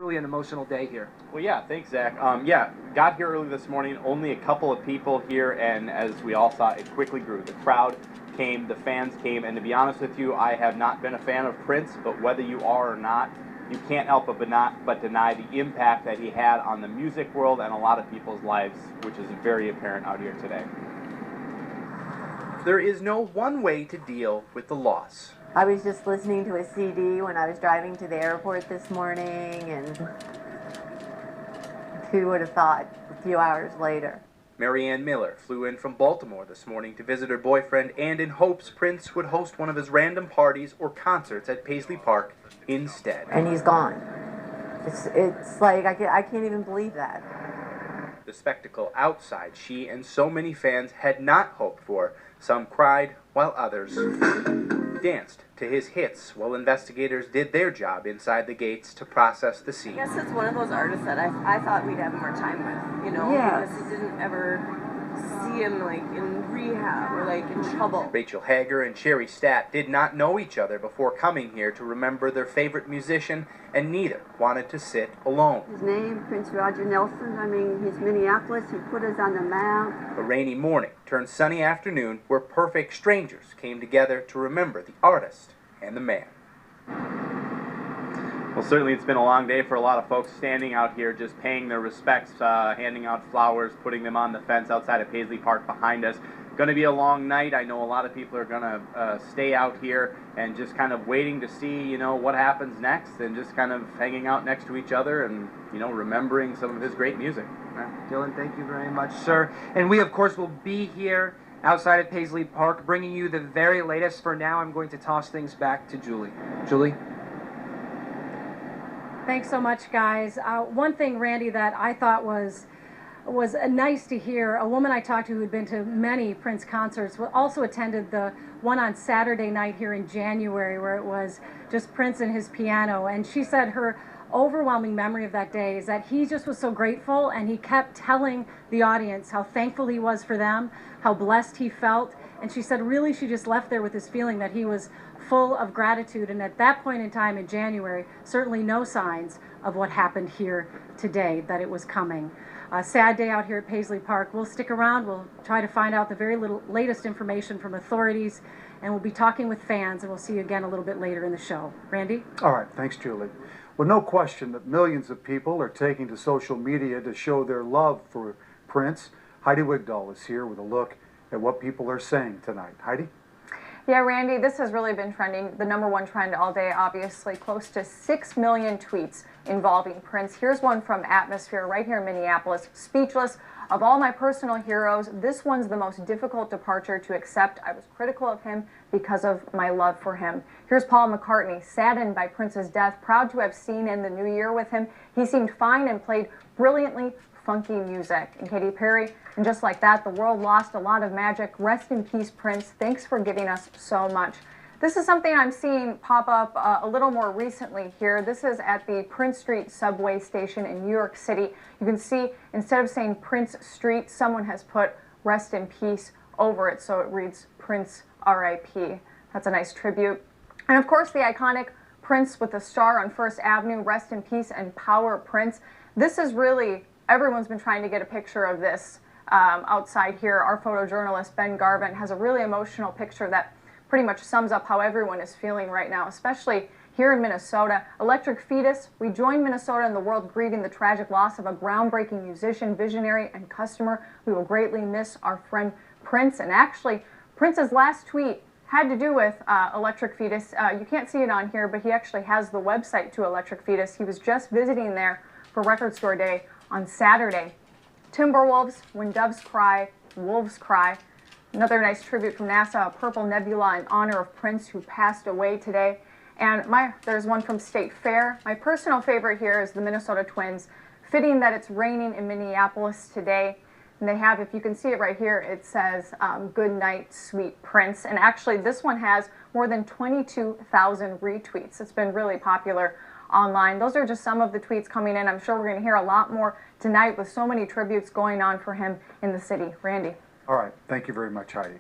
Really an emotional day here. Well, yeah, thanks, Zach. Got here early this morning, only a couple of people here, and as we all saw, it quickly grew. The crowd came, the fans came, and to be honest with you, I have not been a fan of Prince, but whether you are or not, you can't help but deny the impact that he had on the music world and a lot of people's lives, which is very apparent out here today. There is no one way to deal with the loss. I was just listening to a CD when I was driving to the airport this morning, and who would have thought a few hours later. Marianne Miller flew in from Baltimore this morning to visit her boyfriend and in hopes Prince would host one of his random parties or concerts at Paisley Park instead. And he's gone. It's like I can't even believe that. The spectacle outside she and so many fans had not hoped for. Some cried while others danced to his hits while investigators did their job inside the gates to process the scene. I guess it's one of those artists that I thought we'd have more time with, you know, Yes. because we didn't ever see him like in rehab or like in trouble. Rachel Hager and Sherry Statt did not know each other before coming here to remember their favorite musician, and neither wanted to sit alone. His name, Prince Roger Nelson, he's Minneapolis, he put us on the map. A rainy morning turned sunny afternoon where perfect strangers came together to remember the artist and the man. Well, certainly it's been a long day for a lot of folks standing out here just paying their respects, handing out flowers, putting them on the fence outside of Paisley Park behind us. Going to be a long night. I know a lot of people are going to stay out here and just kind of waiting to see, you know, what happens next, and just kind of hanging out next to each other and, you know, remembering some of his great music. Dylan, thank you very much, sir. And we, of course, will be here outside of Paisley Park bringing you the very latest. For now, I'm going to toss things back to Julie. Julie? Thanks so much, guys. One thing, Randy, that I thought was nice to hear, a woman I talked to who had been to many Prince concerts, also attended the one on Saturday night here in January where it was just Prince and his piano, and she said her overwhelming memory of that day is that he just was so grateful, and he kept telling the audience how thankful he was for them, how blessed he felt, and she said really she just left there with this feeling that he was full of gratitude, and at that point in time in January, certainly no signs of what happened here today, that it was coming. A sad day out here at Paisley Park. We'll stick around. We'll try to find out the latest information from authorities, and we'll be talking with fans, and we'll see you again a little bit later in the show. Randy? All right, thanks, Julie. Well, no question that millions of people are taking to social media to show their love for Prince. Heidi Wigdahl is here with a look at what people are saying tonight. Heidi? Yeah, Randy, this has really been trending, the #1 trend all day, obviously. Close to 6 million tweets involving Prince. Here's one from Atmosphere right here in Minneapolis. Speechless. Of all my personal heroes, this one's the most difficult departure to accept. I was critical of him because of my love for him. Here's Paul McCartney, saddened by Prince's death, proud to have seen in the new year with him. He seemed fine and played brilliantly funky music. And Katy Perry, and just like that, the world lost a lot of magic. Rest in peace, Prince. Thanks for giving us so much. This is something I'm seeing pop up a little more recently here. This is at the Prince Street subway station in New York City. You can see, instead of saying Prince Street, someone has put rest in peace over it, so it reads Prince R.I.P. That's a nice tribute. And of course, the iconic Prince with the star on First Avenue, rest in peace and power, Prince. This is really, everyone's been trying to get a picture of this outside here. Our photojournalist, Ben Garvin, has a really emotional picture that pretty much sums up how everyone is feeling right now, especially here in Minnesota. Electric Fetus, we join Minnesota and the world grieving the tragic loss of a groundbreaking musician, visionary, and customer. We will greatly miss our friend Prince. And actually, Prince's last tweet had to do with Electric Fetus. You can't see it on here, but he actually has the website to Electric Fetus. He was just visiting there for Record Store Day on Saturday. Timberwolves, when doves cry, wolves cry. Another nice tribute from NASA, a purple nebula in honor of Prince, who passed away today. And there's one from State Fair. My personal favorite here is the Minnesota Twins. Fitting that it's raining in Minneapolis today. And they have, if you can see it right here, it says, good night, sweet Prince. And actually, this one has more than 22,000 retweets. It's been really popular online. Those are just some of the tweets coming in. I'm sure we're going to hear a lot more tonight with so many tributes going on for him in the city. Randy. All right. Thank you very much, Heidi.